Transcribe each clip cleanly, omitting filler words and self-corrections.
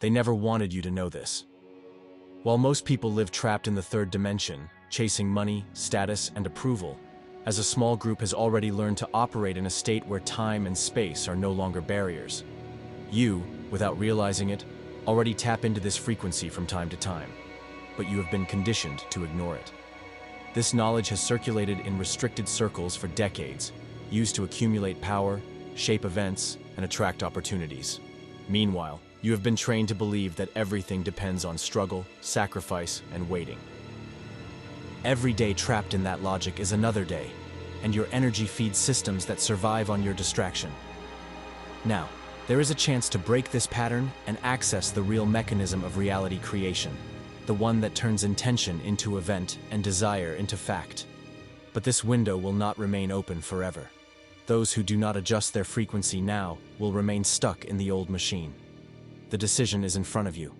They never wanted you to know this. While most people live trapped in the third dimension, chasing money, status, and approval, as a small group has already learned to operate in a state where time and space are no longer barriers. You, without realizing it, already tap into this frequency from time to time, but you have been conditioned to ignore it. This knowledge has circulated in restricted circles for decades, used to accumulate power, shape events, and attract opportunities. Meanwhile, you have been trained to believe that everything depends on struggle, sacrifice, and waiting. Every day trapped in that logic is another day, and your energy feeds systems that survive on your distraction. Now, there is a chance to break this pattern and access the real mechanism of reality creation, the one that turns intention into event and desire into fact. But this window will not remain open forever. Those who do not adjust their frequency now will remain stuck in the old machine. The decision is in front of you.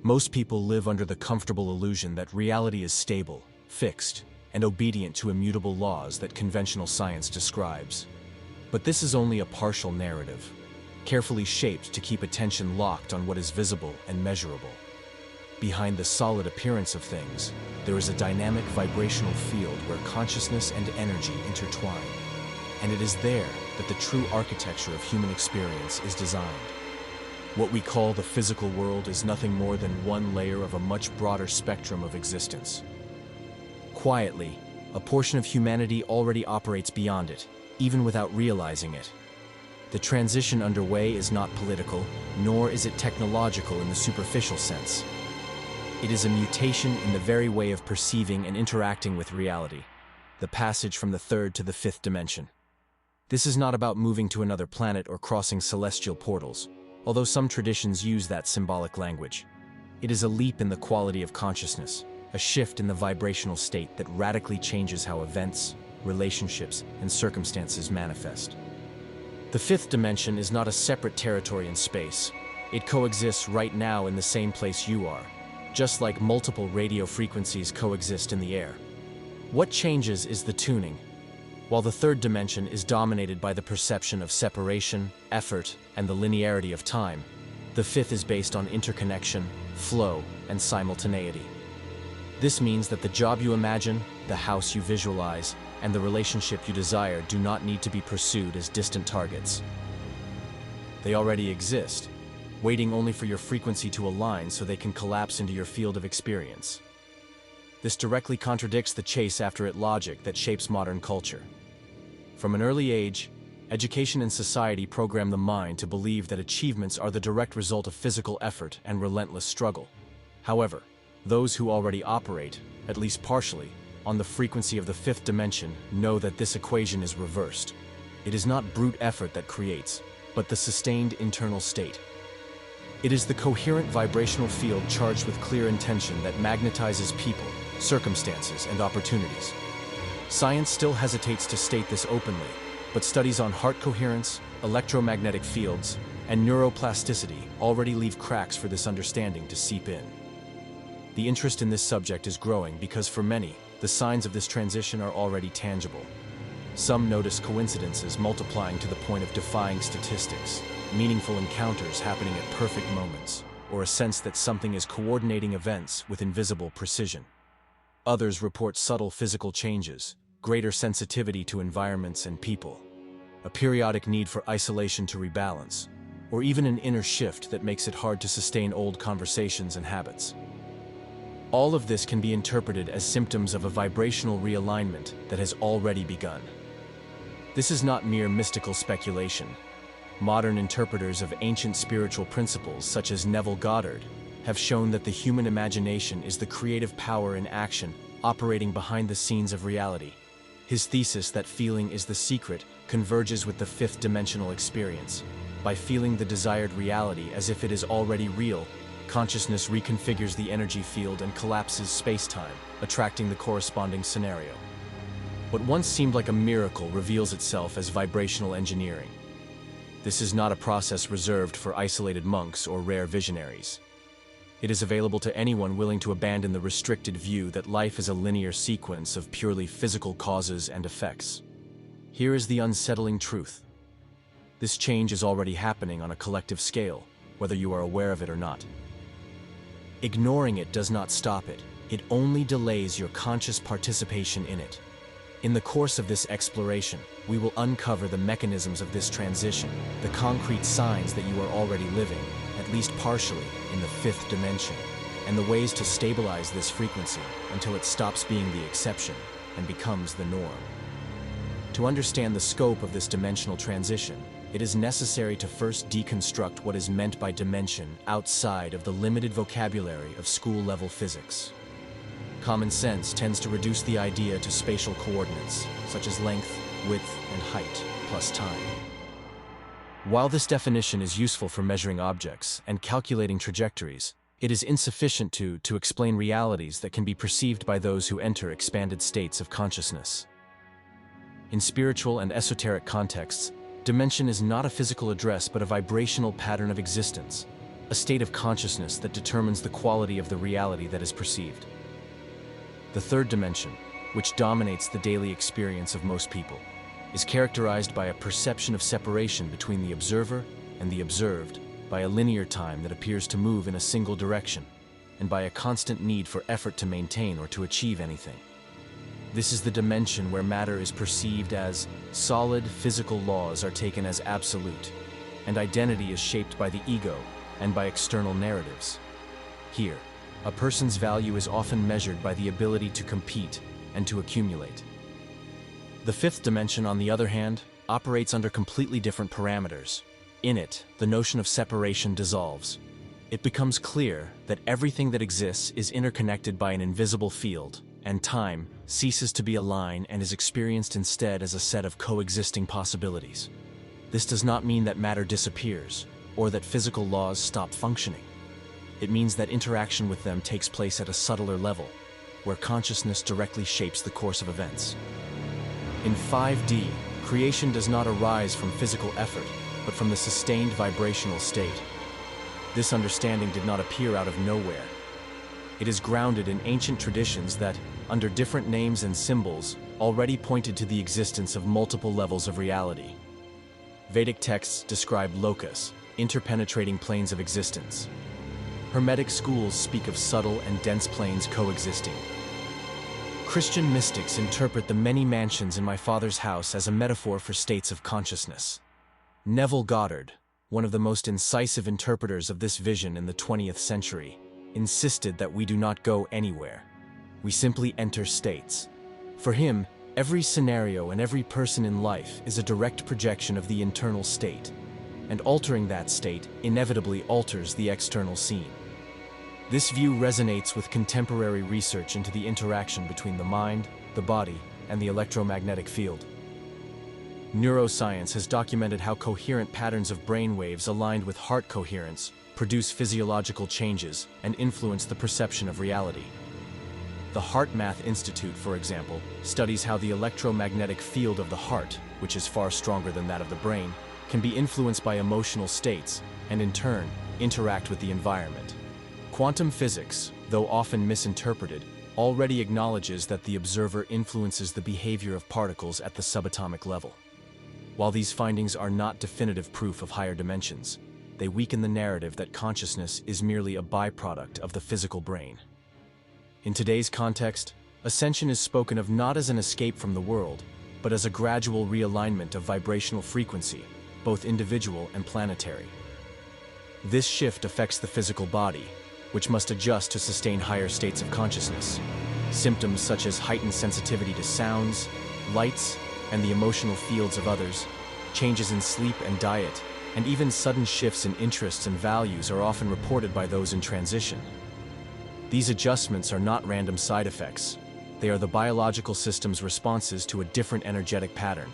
Most people live under the comfortable illusion that reality is stable, fixed, and obedient to immutable laws that conventional science describes. But this is only a partial narrative, carefully shaped to keep attention locked on what is visible and measurable. Behind the solid appearance of things, there is a dynamic vibrational field where consciousness and energy intertwine. And it is there that the true architecture of human experience is designed. What we call the physical world is nothing more than one layer of a much broader spectrum of existence. Quietly, a portion of humanity already operates beyond it, even without realizing it. The transition underway is not political, nor is it technological in the superficial sense. It is a mutation in the very way of perceiving and interacting with reality, the passage from the third to the fifth dimension. This is not about moving to another planet or crossing celestial portals, although some traditions use that symbolic language. It is a leap in the quality of consciousness, a shift in the vibrational state that radically changes how events, relationships, and circumstances manifest. The fifth dimension is not a separate territory in space. It coexists right now in the same place you are, just like multiple radio frequencies coexist in the air. What changes is the tuning. While the third dimension is dominated by the perception of separation, effort, and the linearity of time, the fifth is based on interconnection, flow, and simultaneity. This means that the job you imagine, the house you visualize, and the relationship you desire do not need to be pursued as distant targets. They already exist, waiting only for your frequency to align so they can collapse into your field of experience. This directly contradicts the chase after it logic that shapes modern culture. From an early age, education and society program the mind to believe that achievements are the direct result of physical effort and relentless struggle. However, those who already operate, at least partially, on the frequency of the fifth dimension know that this equation is reversed. It is not brute effort that creates, but the sustained internal state. It is the coherent vibrational field charged with clear intention that magnetizes people, circumstances, and opportunities. Science still hesitates to state this openly, but studies on heart coherence, electromagnetic fields, and neuroplasticity already leave cracks for this understanding to seep in. The interest in this subject is growing because for many, the signs of this transition are already tangible. Some notice coincidences multiplying to the point of defying statistics, meaningful encounters happening at perfect moments, or a sense that something is coordinating events with invisible precision. Others report subtle physical changes, greater sensitivity to environments and people, a periodic need for isolation to rebalance, or even an inner shift that makes it hard to sustain old conversations and habits. All of this can be interpreted as symptoms of a vibrational realignment that has already begun. This is not mere mystical speculation. Modern interpreters of ancient spiritual principles, such as Neville Goddard, have shown that the human imagination is the creative power in action operating behind the scenes of reality. His thesis that feeling is the secret converges with the fifth dimensional experience. By feeling the desired reality as if it is already real, consciousness reconfigures the energy field and collapses space-time, attracting the corresponding scenario. What once seemed like a miracle reveals itself as vibrational engineering. This is not a process reserved for isolated monks or rare visionaries. It is available to anyone willing to abandon the restricted view that life is a linear sequence of purely physical causes and effects. Here is the unsettling truth. This change is already happening on a collective scale, whether you are aware of it or not. Ignoring it does not stop it. It only delays your conscious participation in it. In the course of this exploration, we will uncover the mechanisms of this transition, the concrete signs that you are already living, at least partially, in the fifth dimension, and the ways to stabilize this frequency until it stops being the exception and becomes the norm. To understand the scope of this dimensional transition, it is necessary to first deconstruct what is meant by dimension outside of the limited vocabulary of school-level physics. Common sense tends to reduce the idea to spatial coordinates, such as length, width, and height, plus time. While this definition is useful for measuring objects and calculating trajectories, it is insufficient to explain realities that can be perceived by those who enter expanded states of consciousness. In spiritual and esoteric contexts, dimension is not a physical address but a vibrational pattern of existence, a state of consciousness that determines the quality of the reality that is perceived. The third dimension, which dominates the daily experience of most people, is characterized by a perception of separation between the observer and the observed, by a linear time that appears to move in a single direction, and by a constant need for effort to maintain or to achieve anything. This is the dimension where matter is perceived as solid, physical laws are taken as absolute, and identity is shaped by the ego and by external narratives. Here, a person's value is often measured by the ability to compete and to accumulate. The fifth dimension, on the other hand, operates under completely different parameters. In it, the notion of separation dissolves. It becomes clear that everything that exists is interconnected by an invisible field, and time ceases to be a line and is experienced instead as a set of coexisting possibilities. This does not mean that matter disappears, or that physical laws stop functioning. It means that interaction with them takes place at a subtler level, where consciousness directly shapes the course of events. In 5D, creation does not arise from physical effort, but from the sustained vibrational state. This understanding did not appear out of nowhere. It is grounded in ancient traditions that, under different names and symbols, already pointed to the existence of multiple levels of reality. Vedic texts describe lokas, interpenetrating planes of existence. Hermetic schools speak of subtle and dense planes coexisting. Christian mystics interpret the many mansions in my Father's house as a metaphor for states of consciousness. Neville Goddard, one of the most incisive interpreters of this vision in the 20th century, insisted that we do not go anywhere. We simply enter states. For him, every scenario and every person in life is a direct projection of the internal state, and altering that state inevitably alters the external scene. This view resonates with contemporary research into the interaction between the mind, the body, and the electromagnetic field. Neuroscience has documented how coherent patterns of brain waves aligned with heart coherence produce physiological changes and influence the perception of reality. The Heart Math Institute, for example, studies how the electromagnetic field of the heart, which is far stronger than that of the brain, can be influenced by emotional states and, in turn, interact with the environment. Quantum physics, though often misinterpreted, already acknowledges that the observer influences the behavior of particles at the subatomic level. While these findings are not definitive proof of higher dimensions, they weaken the narrative that consciousness is merely a byproduct of the physical brain. In today's context, ascension is spoken of not as an escape from the world, but as a gradual realignment of vibrational frequency, both individual and planetary. This shift affects the physical body, which must adjust to sustain higher states of consciousness. Symptoms such as heightened sensitivity to sounds, lights, and the emotional fields of others, changes in sleep and diet, and even sudden shifts in interests and values are often reported by those in transition. These adjustments are not random side effects. They are the biological system's responses to a different energetic pattern.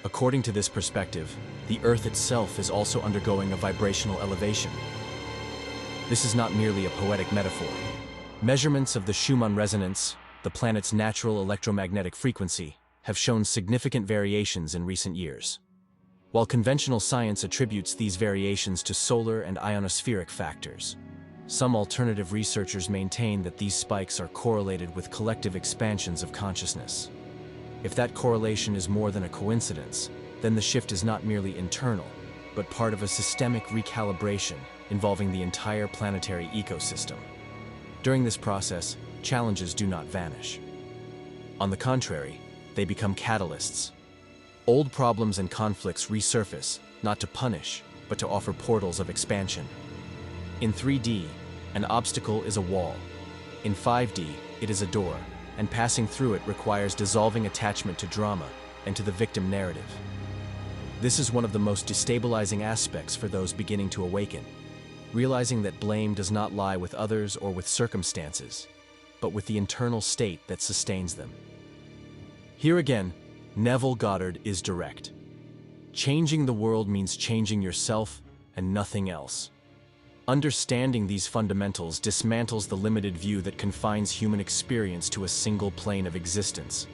According to this perspective, the Earth itself is also undergoing a vibrational elevation. This is not merely a poetic metaphor. Measurements of the Schumann resonance, the planet's natural electromagnetic frequency, have shown significant variations in recent years. While conventional science attributes these variations to solar and ionospheric factors, some alternative researchers maintain that these spikes are correlated with collective expansions of consciousness. If that correlation is more than a coincidence, then the shift is not merely internal, but part of a systemic recalibration involving the entire planetary ecosystem. During this process, challenges do not vanish. On the contrary, they become catalysts. Old problems and conflicts resurface, not to punish, but to offer portals of expansion. In 3D, an obstacle is a wall. In 5D, it is a door, and passing through it requires dissolving attachment to drama and to the victim narrative. This is one of the most destabilizing aspects for those beginning to awaken, realizing that blame does not lie with others or with circumstances, but with the internal state that sustains them. Here again, Neville Goddard is direct. Changing the world means changing yourself and nothing else. Understanding these fundamentals dismantles the limited view that confines human experience to a single plane of existence.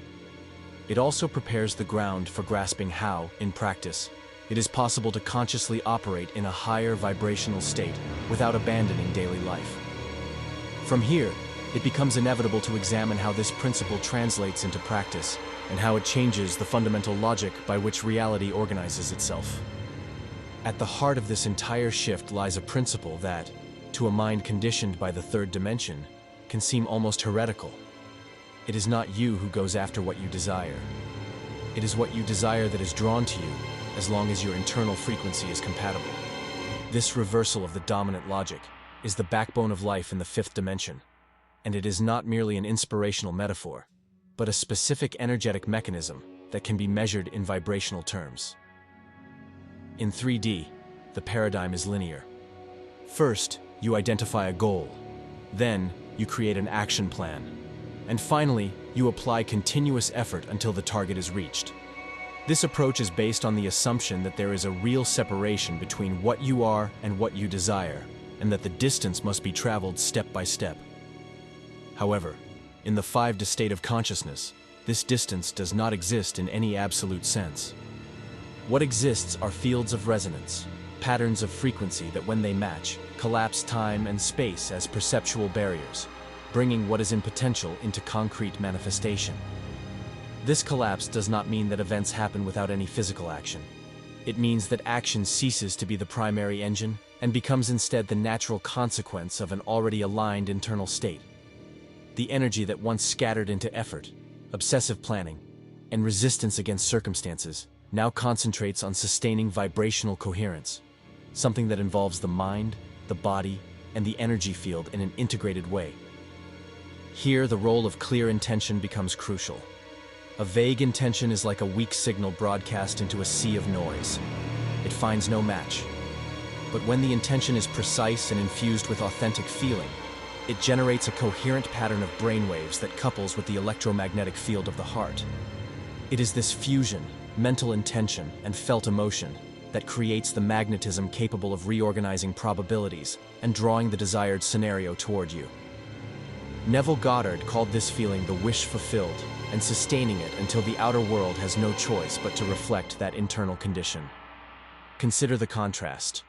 It also prepares the ground for grasping how, in practice, it is possible to consciously operate in a higher vibrational state without abandoning daily life. From here, it becomes inevitable to examine how this principle translates into practice and how it changes the fundamental logic by which reality organizes itself. At the heart of this entire shift lies a principle that, to a mind conditioned by the third dimension, can seem almost heretical. It is not you who goes after what you desire. It is what you desire that is drawn to you, as long as your internal frequency is compatible. This reversal of the dominant logic is the backbone of life in the fifth dimension, and it is not merely an inspirational metaphor, but a specific energetic mechanism that can be measured in vibrational terms. In 3D, the paradigm is linear. First, you identify a goal. Then, you create an action plan. And finally, you apply continuous effort until the target is reached. This approach is based on the assumption that there is a real separation between what you are and what you desire, and that the distance must be traveled step by step. However, in the 5D state of consciousness, this distance does not exist in any absolute sense. What exists are fields of resonance, patterns of frequency that, when they match, collapse time and space as perceptual barriers, bringing what is in potential into concrete manifestation. This collapse does not mean that events happen without any physical action. It means that action ceases to be the primary engine and becomes instead the natural consequence of an already aligned internal state. The energy that once scattered into effort, obsessive planning, and resistance against circumstances now concentrates on sustaining vibrational coherence, something that involves the mind, the body, and the energy field in an integrated way. Here, the role of clear intention becomes crucial. A vague intention is like a weak signal broadcast into a sea of noise. It finds no match. But when the intention is precise and infused with authentic feeling, it generates a coherent pattern of brainwaves that couples with the electromagnetic field of the heart. It is this fusion, mental intention, and felt emotion that creates the magnetism capable of reorganizing probabilities and drawing the desired scenario toward you. Neville Goddard called this feeling the wish fulfilled, and sustaining it until the outer world has no choice but to reflect that internal condition. Consider the contrast.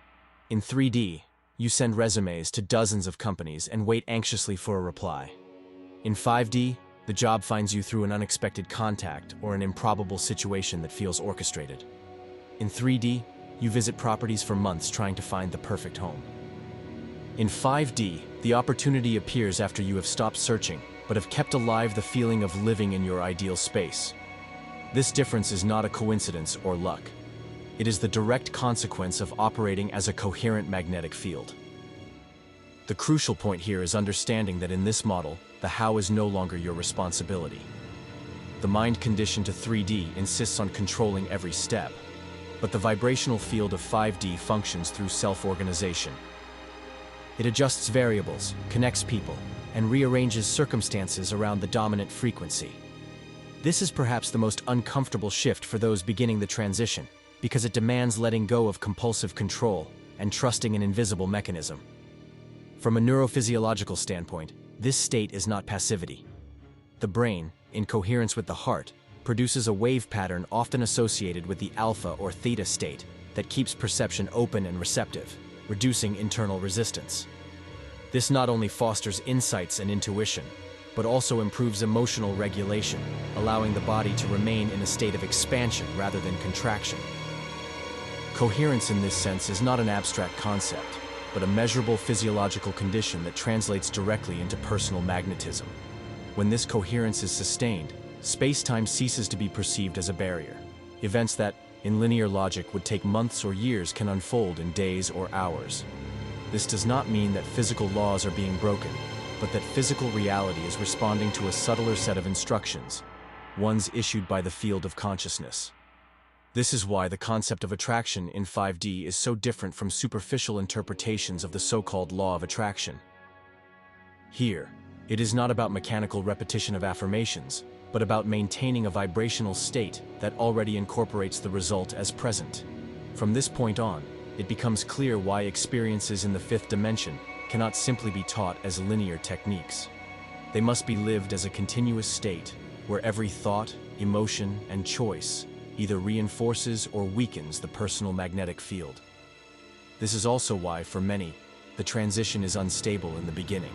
In 3D, you send resumes to dozens of companies and wait anxiously for a reply. In 5D, the job finds you through an unexpected contact or an improbable situation that feels orchestrated. In 3D, you visit properties for months trying to find the perfect home. In 5D, the opportunity appears after you have stopped searching, but have kept alive the feeling of living in your ideal space. This difference is not a coincidence or luck. It is the direct consequence of operating as a coherent magnetic field. The crucial point here is understanding that in this model, the how is no longer your responsibility. The mind conditioned to 3D insists on controlling every step, but the vibrational field of 5D functions through self-organization. It adjusts variables, connects people, and rearranges circumstances around the dominant frequency. This is perhaps the most uncomfortable shift for those beginning the transition, because it demands letting go of compulsive control and trusting an invisible mechanism. From a neurophysiological standpoint, this state is not passivity. The brain, in coherence with the heart, produces a wave pattern often associated with the alpha or theta state that keeps perception open and receptive, reducing internal resistance. This not only fosters insights and intuition, but also improves emotional regulation, allowing the body to remain in a state of expansion rather than contraction. Coherence in this sense is not an abstract concept, but a measurable physiological condition that translates directly into personal magnetism. When this coherence is sustained, space-time ceases to be perceived as a barrier. Events that, in linear logic, would take months or years can unfold in days or hours. This does not mean that physical laws are being broken, but that physical reality is responding to a subtler set of instructions, ones issued by the field of consciousness. This is why the concept of attraction in 5D is so different from superficial interpretations of the so-called law of attraction. Here, it is not about mechanical repetition of affirmations, but about maintaining a vibrational state that already incorporates the result as present. From this point on, it becomes clear why experiences in the fifth dimension cannot simply be taught as linear techniques. They must be lived as a continuous state where every thought, emotion, and choice either reinforces or weakens the personal magnetic field. This is also why, for many, the transition is unstable in the beginning.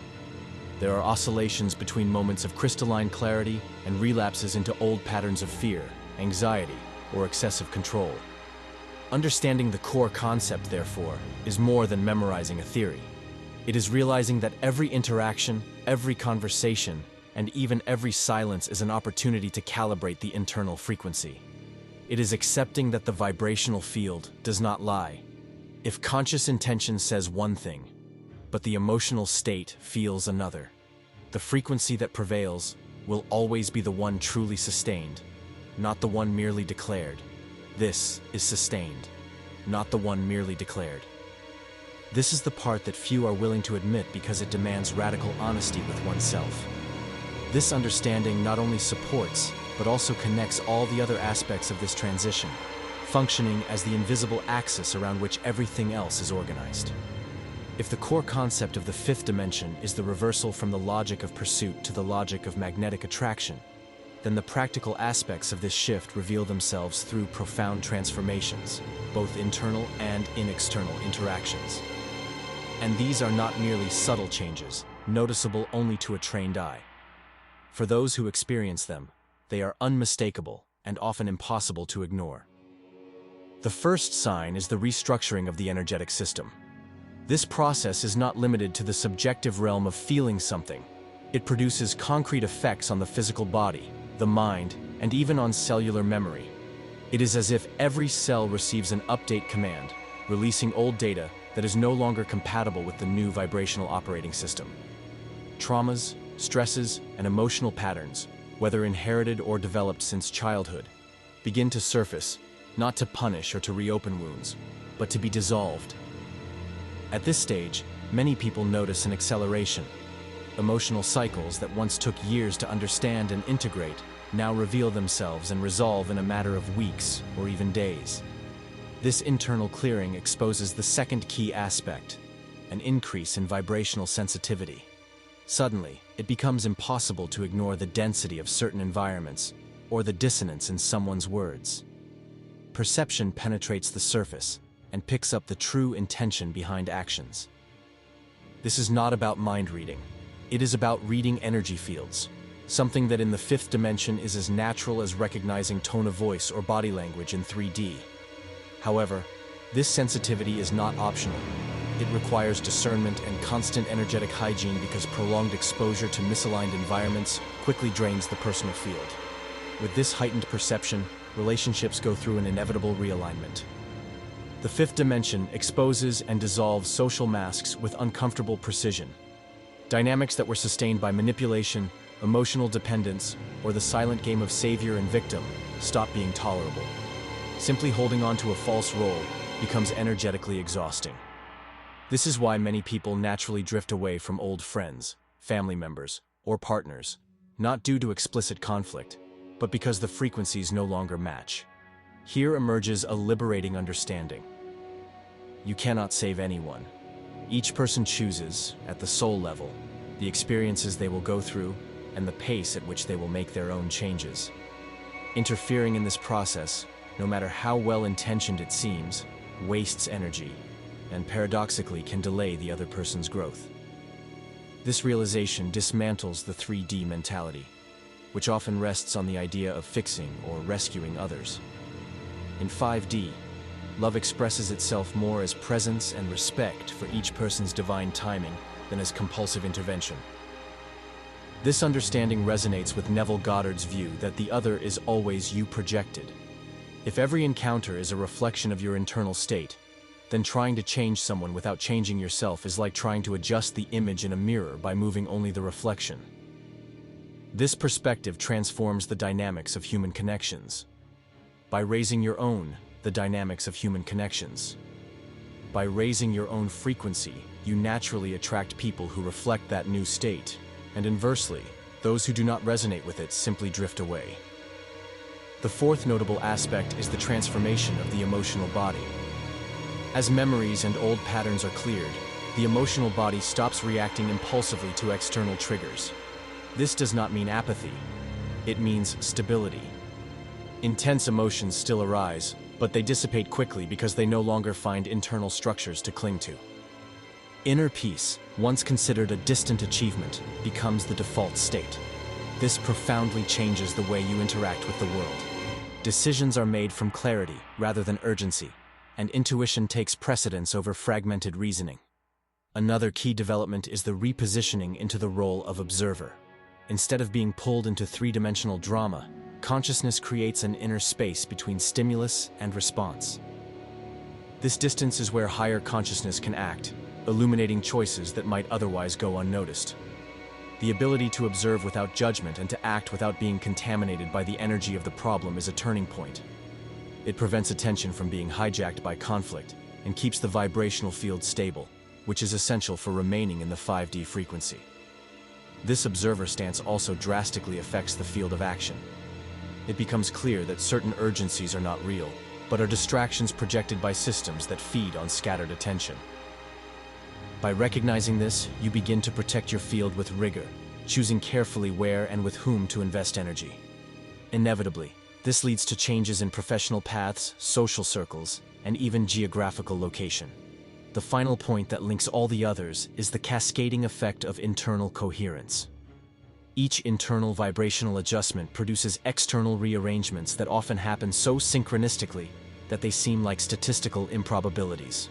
There are oscillations between moments of crystalline clarity and relapses into old patterns of fear, anxiety, or excessive control. Understanding the core concept, therefore, is more than memorizing a theory. It is realizing that every interaction, every conversation, and even every silence is an opportunity to calibrate the internal frequency. It is accepting that the vibrational field does not lie. If conscious intention says one thing, but the emotional state feels another, the frequency that prevails will always be the one truly sustained, not the one merely declared. This is sustained, not the one merely declared. This is the part that few are willing to admit because it demands radical honesty with oneself. This understanding not only supports, but also connects all the other aspects of this transition, functioning as the invisible axis around which everything else is organized. If the core concept of the fifth dimension is the reversal from the logic of pursuit to the logic of magnetic attraction, then the practical aspects of this shift reveal themselves through profound transformations, both internal and in external interactions. And these are not merely subtle changes, noticeable only to a trained eye. For those who experience them, they are unmistakable and often impossible to ignore. The first sign is the restructuring of the energetic system. This process is not limited to the subjective realm of feeling something. It produces concrete effects on the physical body, the mind, and even on cellular memory. It is as if every cell receives an update command, releasing old data that is no longer compatible with the new vibrational operating system. Traumas, stresses, and emotional patterns, whether inherited or developed since childhood, begin to surface, not to punish or to reopen wounds, but to be dissolved. At this stage, many people notice an acceleration. Emotional cycles that once took years to understand and integrate now reveal themselves and resolve in a matter of weeks or even days. This internal clearing exposes the second key aspect, an increase in vibrational sensitivity. Suddenly, it becomes impossible to ignore the density of certain environments or the dissonance in someone's words. Perception penetrates the surface and picks up the true intention behind actions. This is not about mind reading. It is about reading energy fields, something that in the fifth dimension is as natural as recognizing tone of voice or body language in 3D. However, this sensitivity is not optional. It requires discernment and constant energetic hygiene because prolonged exposure to misaligned environments quickly drains the personal field. With this heightened perception, relationships go through an inevitable realignment. The fifth dimension exposes and dissolves social masks with uncomfortable precision. Dynamics that were sustained by manipulation, emotional dependence, or the silent game of savior and victim stop being tolerable. Simply holding on to a false role becomes energetically exhausting. This is why many people naturally drift away from old friends, family members, or partners, not due to explicit conflict, but because the frequencies no longer match. Here emerges a liberating understanding. You cannot save anyone. Each person chooses, at the soul level, the experiences they will go through and the pace at which they will make their own changes. Interfering in this process, no matter how well-intentioned it seems, wastes energy, and paradoxically can delay the other person's growth. This realization dismantles the 3D mentality, which often rests on the idea of fixing or rescuing others. In 5D, love expresses itself more as presence and respect for each person's divine timing than as compulsive intervention. This understanding resonates with Neville Goddard's view that the other is always you projected. If every encounter is a reflection of your internal state, then trying to change someone without changing yourself is like trying to adjust the image in a mirror by moving only the reflection. This perspective transforms the dynamics of human connections. By raising your own, the dynamics of human connections. By raising your own frequency, you naturally attract people who reflect that new state, and inversely, those who do not resonate with it simply drift away. The fourth notable aspect is the transformation of the emotional body. As memories and old patterns are cleared, the emotional body stops reacting impulsively to external triggers. This does not mean apathy. It means stability. Intense emotions still arise, but they dissipate quickly because they no longer find internal structures to cling to. Inner peace, once considered a distant achievement, becomes the default state. This profoundly changes the way you interact with the world. Decisions are made from clarity rather than urgency, and intuition takes precedence over fragmented reasoning. Another key development is the repositioning into the role of observer. Instead of being pulled into three-dimensional drama, consciousness creates an inner space between stimulus and response. This distance is where higher consciousness can act, illuminating choices that might otherwise go unnoticed. The ability to observe without judgment and to act without being contaminated by the energy of the problem is a turning point. It prevents attention from being hijacked by conflict and keeps the vibrational field stable, which is essential for remaining in the 5D frequency. This observer stance also drastically affects the field of action. It becomes clear that certain urgencies are not real, but are distractions projected by systems that feed on scattered attention. By recognizing this, you begin to protect your field with rigor, choosing carefully where and with whom to invest energy. Inevitably, this leads to changes in professional paths, social circles, and even geographical location. The final point that links all the others is the cascading effect of internal coherence. Each internal vibrational adjustment produces external rearrangements that often happen so synchronistically that they seem like statistical improbabilities.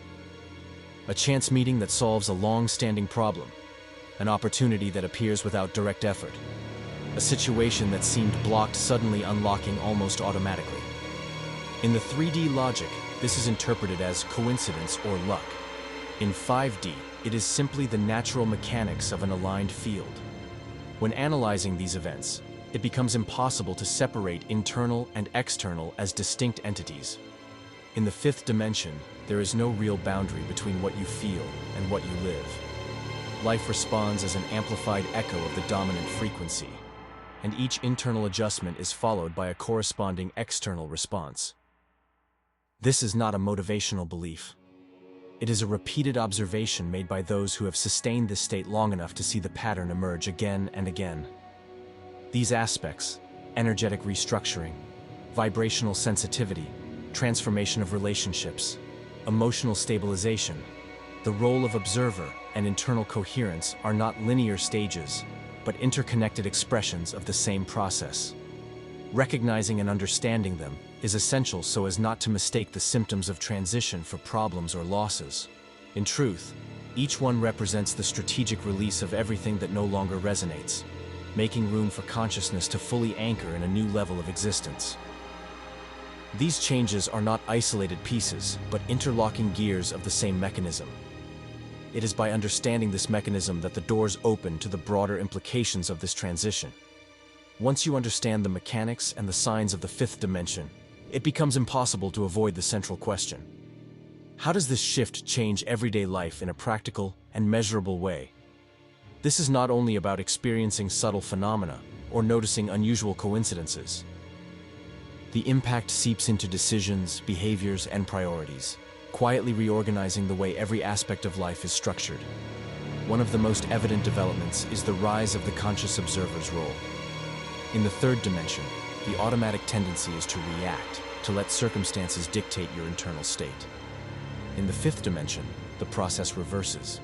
A chance meeting that solves a long-standing problem, an opportunity that appears without direct effort, a situation that seemed blocked suddenly unlocking almost automatically. In the 3D logic, this is interpreted as coincidence or luck. In 5D, it is simply the natural mechanics of an aligned field. When analyzing these events, it becomes impossible to separate internal and external as distinct entities. In the fifth dimension, there is no real boundary between what you feel and what you live. Life responds as an amplified echo of the dominant frequency, and each internal adjustment is followed by a corresponding external response. This is not a motivational belief. It is a repeated observation made by those who have sustained this state long enough to see the pattern emerge again and again. These aspects, energetic restructuring, vibrational sensitivity, transformation of relationships, emotional stabilization, the role of observer, and internal coherence are not linear stages, but interconnected expressions of the same process. Recognizing and understanding them is essential so as not to mistake the symptoms of transition for problems or losses. In truth, each one represents the strategic release of everything that no longer resonates, making room for consciousness to fully anchor in a new level of existence. These changes are not isolated pieces, but interlocking gears of the same mechanism. It is by understanding this mechanism that the doors open to the broader implications of this transition. Once you understand the mechanics and the signs of the fifth dimension, it becomes impossible to avoid the central question. How does this shift change everyday life in a practical and measurable way? This is not only about experiencing subtle phenomena or noticing unusual coincidences. The impact seeps into decisions, behaviors, and priorities, quietly reorganizing the way every aspect of life is structured. One of the most evident developments is the rise of the conscious observer's role. In the third dimension, the automatic tendency is to react, to let circumstances dictate your internal state. In the fifth dimension, the process reverses.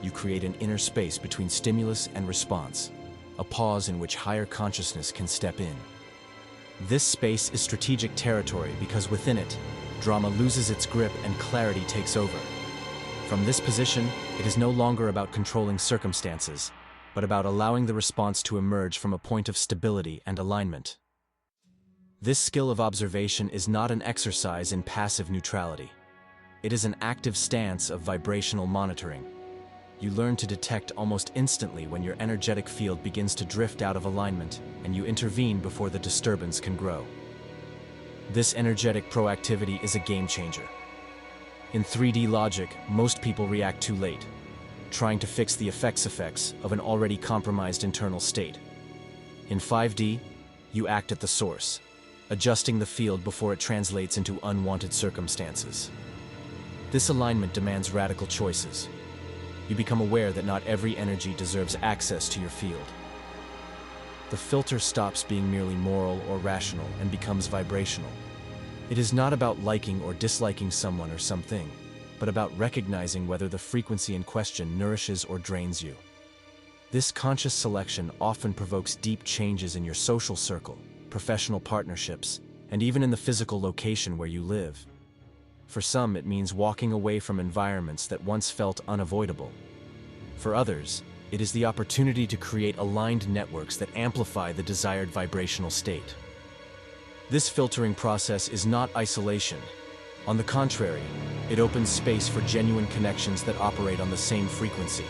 You create an inner space between stimulus and response, a pause in which higher consciousness can step in. This space is strategic territory because within it, drama loses its grip and clarity takes over. From this position, it is no longer about controlling circumstances, but about allowing the response to emerge from a point of stability and alignment. This skill of observation is not an exercise in passive neutrality. It is an active stance of vibrational monitoring. You learn to detect almost instantly when your energetic field begins to drift out of alignment, and you intervene before the disturbance can grow. This energetic proactivity is a game changer. In 3D logic, most people react too late, trying to fix the effects of an already compromised internal state. In 5D, you act at the source, adjusting the field before it translates into unwanted circumstances. This alignment demands radical choices. You become aware that not every energy deserves access to your field. The filter stops being merely moral or rational and becomes vibrational. It is not about liking or disliking someone or something, but about recognizing whether the frequency in question nourishes or drains you. This conscious selection often provokes deep changes in your social circle, professional partnerships, and even in the physical location where you live. For some, it means walking away from environments that once felt unavoidable. For others, it is the opportunity to create aligned networks that amplify the desired vibrational state. This filtering process is not isolation. On the contrary, it opens space for genuine connections that operate on the same frequency.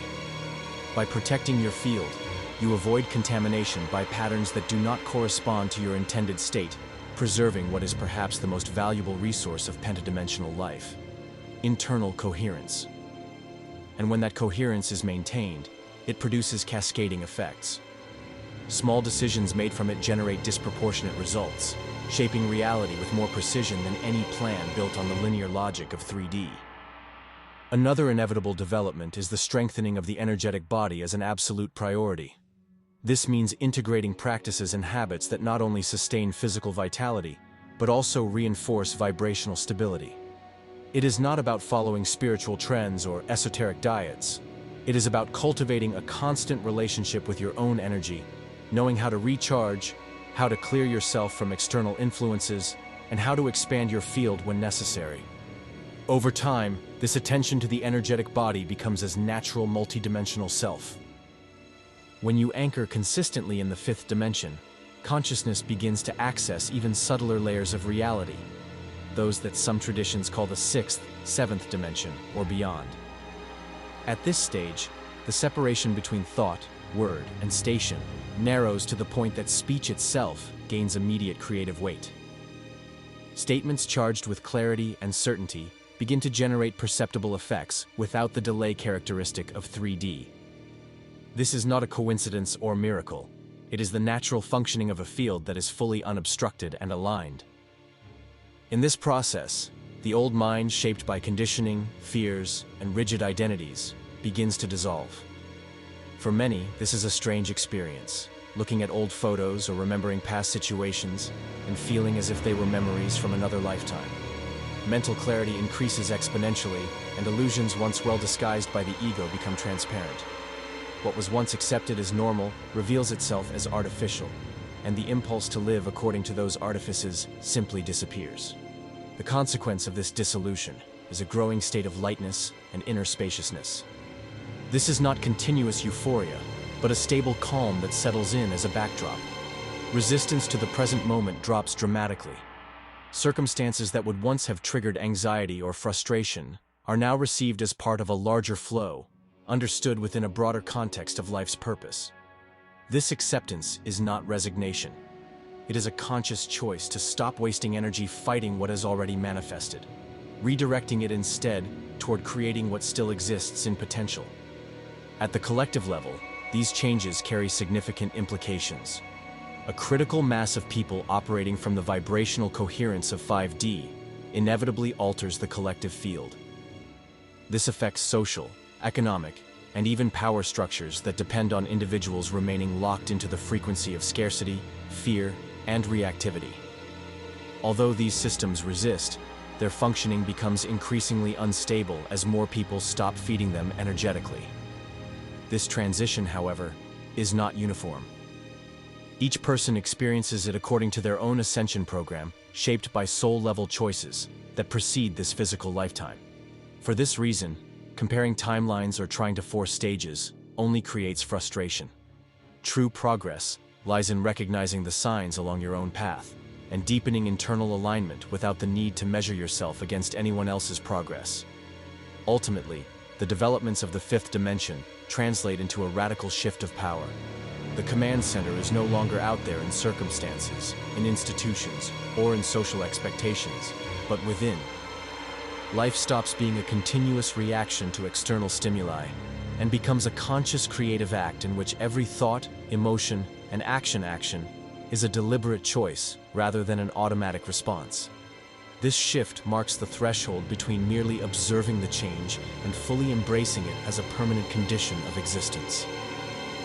By protecting your field, you avoid contamination by patterns that do not correspond to your intended state, preserving what is perhaps the most valuable resource of pentadimensional life: internal coherence. And when that coherence is maintained, it produces cascading effects. Small decisions made from it generate disproportionate results, shaping reality with more precision than any plan built on the linear logic of 3D. Another inevitable development is the strengthening of the energetic body as an absolute priority. This means integrating practices and habits that not only sustain physical vitality, but also reinforce vibrational stability. It is not about following spiritual trends or esoteric diets. It is about cultivating a constant relationship with your own energy, knowing how to recharge, how to clear yourself from external influences, and how to expand your field when necessary. Over time, this attention to the energetic body becomes as natural multidimensional self. When you anchor consistently in the fifth dimension, consciousness begins to access even subtler layers of reality, those that some traditions call the sixth, seventh dimension, or beyond. At this stage, the separation between thought, word, and station narrows to the point that speech itself gains immediate creative weight. Statements charged with clarity and certainty begin to generate perceptible effects without the delay characteristic of 3D. This is not a coincidence or miracle. It is the natural functioning of a field that is fully unobstructed and aligned. In this process, the old mind, shaped by conditioning, fears, and rigid identities, begins to dissolve. For many, this is a strange experience, looking at old photos or remembering past situations and feeling as if they were memories from another lifetime. Mental clarity increases exponentially, and illusions once well disguised by the ego become transparent. What was once accepted as normal reveals itself as artificial, and the impulse to live according to those artifices simply disappears. The consequence of this dissolution is a growing state of lightness and inner spaciousness. This is not continuous euphoria, but a stable calm that settles in as a backdrop. Resistance to the present moment drops dramatically. Circumstances that would once have triggered anxiety or frustration are now received as part of a larger flow, understood within a broader context of life's purpose. This acceptance is not resignation. It is a conscious choice to stop wasting energy fighting what has already manifested, redirecting it instead toward creating what still exists in potential. At the collective level, these changes carry significant implications. A critical mass of people operating from the vibrational coherence of 5D inevitably alters the collective field. This affects social, economic, and even power structures that depend on individuals remaining locked into the frequency of scarcity, fear, and reactivity. Although these systems resist, their functioning becomes increasingly unstable as more people stop feeding them energetically. This transition, however, is not uniform. Each person experiences it according to their own ascension program, shaped by soul-level choices that precede this physical lifetime. For this reason, comparing timelines or trying to force stages only creates frustration. True progress lies in recognizing the signs along your own path and deepening internal alignment without the need to measure yourself against anyone else's progress. Ultimately, the developments of the fifth dimension translate into a radical shift of power. The command center is no longer out there in circumstances, in institutions, or in social expectations, but within. Life stops being a continuous reaction to external stimuli and becomes a conscious creative act in which every thought, emotion, and action is a deliberate choice rather than an automatic response. This shift marks the threshold between merely observing the change and fully embracing it as a permanent condition of existence.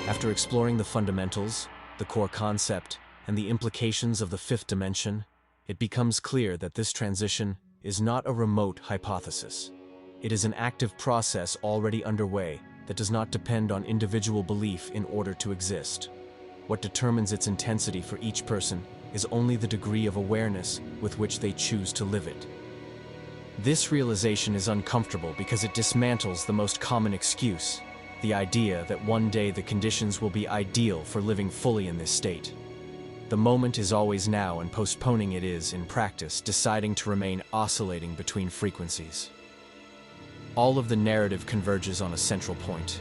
After exploring the fundamentals, the core concept, and the implications of the fifth dimension, it becomes clear that this transition is not a remote hypothesis. It is an active process already underway that does not depend on individual belief in order to exist. What determines its intensity for each person is only the degree of awareness with which they choose to live it. This realization is uncomfortable because it dismantles the most common excuse, the idea that one day the conditions will be ideal for living fully in this state. The moment is always now, and postponing it is, in practice, deciding to remain oscillating between frequencies. All of the narrative converges on a central point.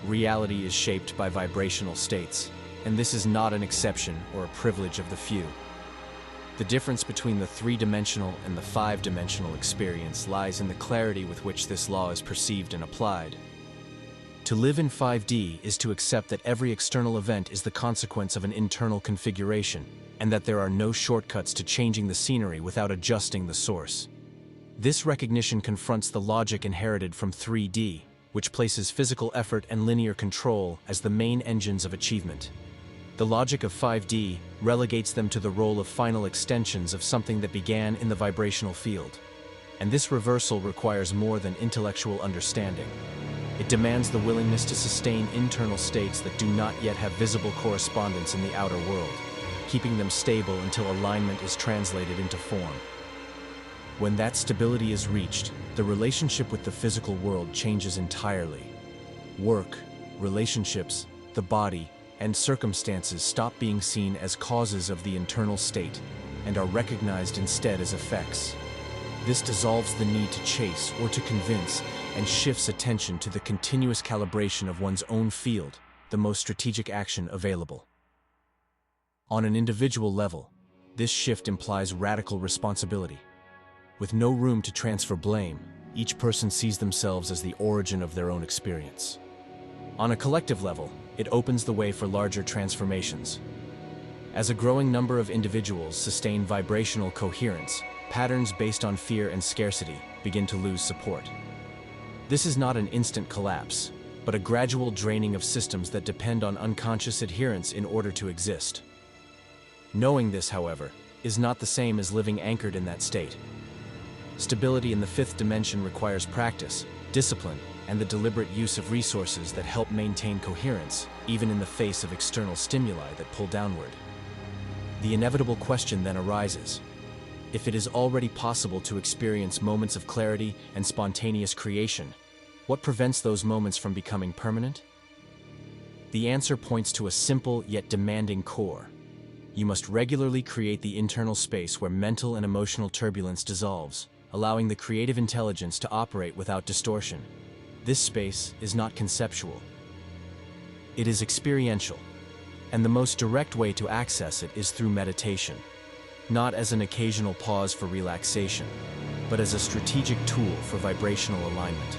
Reality is shaped by vibrational states, and this is not an exception or a privilege of the few. The difference between the three-dimensional and the five-dimensional experience lies in the clarity with which this law is perceived and applied. To live in 5D is to accept that every external event is the consequence of an internal configuration, and that there are no shortcuts to changing the scenery without adjusting the source. This recognition confronts the logic inherited from 3D, which places physical effort and linear control as the main engines of achievement. The logic of 5D relegates them to the role of final extensions of something that began in the vibrational field. And this reversal requires more than intellectual understanding. It demands the willingness to sustain internal states that do not yet have visible correspondence in the outer world, keeping them stable until alignment is translated into form. When that stability is reached, the relationship with the physical world changes entirely. Work, relationships, the body, and circumstances stop being seen as causes of the internal state and are recognized instead as effects. This dissolves the need to chase or to convince and shifts attention to the continuous calibration of one's own field, the most strategic action available. On an individual level, this shift implies radical responsibility. With no room to transfer blame, each person sees themselves as the origin of their own experience. On a collective level, it opens the way for larger transformations. As a growing number of individuals sustain vibrational coherence, patterns based on fear and scarcity begin to lose support. This is not an instant collapse, but a gradual draining of systems that depend on unconscious adherence in order to exist. Knowing this, however, is not the same as living anchored in that state. Stability in the fifth dimension requires practice, discipline, and the deliberate use of resources that help maintain coherence, even in the face of external stimuli that pull downward. The inevitable question then arises: if it is already possible to experience moments of clarity and spontaneous creation, what prevents those moments from becoming permanent? The answer points to a simple yet demanding core. You must regularly create the internal space where mental and emotional turbulence dissolves, allowing the creative intelligence to operate without distortion. This space is not conceptual. It is experiential, and the most direct way to access it is through meditation. Not as an occasional pause for relaxation, but as a strategic tool for vibrational alignment.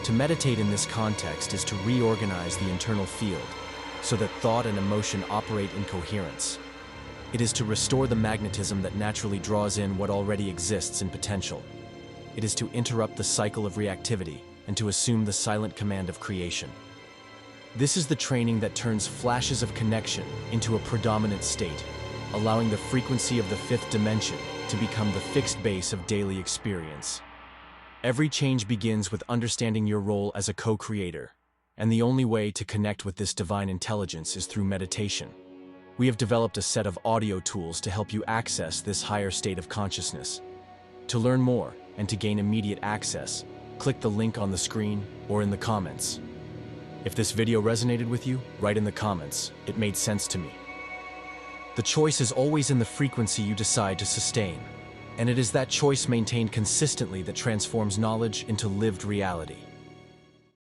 To meditate in this context is to reorganize the internal field so that thought and emotion operate in coherence. It is to restore the magnetism that naturally draws in what already exists in potential. It is to interrupt the cycle of reactivity and to assume the silent command of creation. This is the training that turns flashes of connection into a predominant state, allowing the frequency of the fifth dimension to become the fixed base of daily experience. Every change begins with understanding your role as a co-creator, and the only way to connect with this divine intelligence is through meditation. We have developed a set of audio tools to help you access this higher state of consciousness. To learn more and to gain immediate access, click the link on the screen or in the comments. If this video resonated with you, write in the comments, "It made sense to me." The choice is always in the frequency you decide to sustain, and it is that choice maintained consistently that transforms knowledge into lived reality.